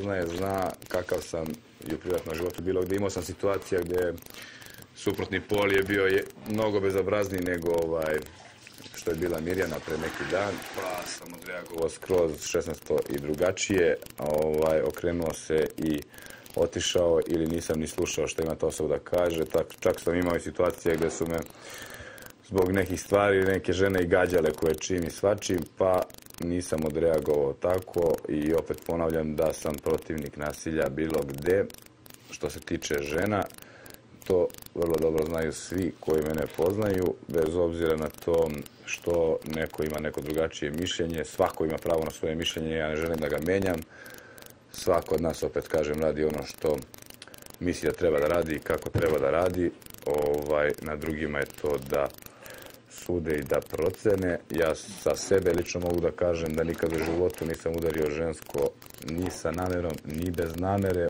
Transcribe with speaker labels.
Speaker 1: poznaje, zna kakav sam i u privatnom životu bilo gdje. Imao sam situacija gdje suprotni pol je bio mnogo bezobrazniji nego što je bila Mirjana pre neki dan, pa sam odreagovao skroz 16. i drugačije, okrenuo se i otišao ili nisam ni slušao što ima ta osoba da kaže. Čak sam imao i situacije gdje su me zbog nekih stvari neke žene i gađale koje čim i svačim, pa nisam odreagovao tako i opet ponavljam da sam protivnik nasilja bilo gde. Što se tiče žena, to vrlo dobro znaju svi koji mene poznaju, bez obzira na to što neko ima neko drugačije mišljenje. Svako ima pravo na svoje mišljenje, ja ne želim da ga menjam. Svako od nas, opet kažem, radi ono što misli da treba da radi i kako treba da radi. Na drugima je to da sude i da procene. Ja sa sebe lično mogu da kažem da nikad u životu nisam udario žensko ni sa namerom, ni bez namere.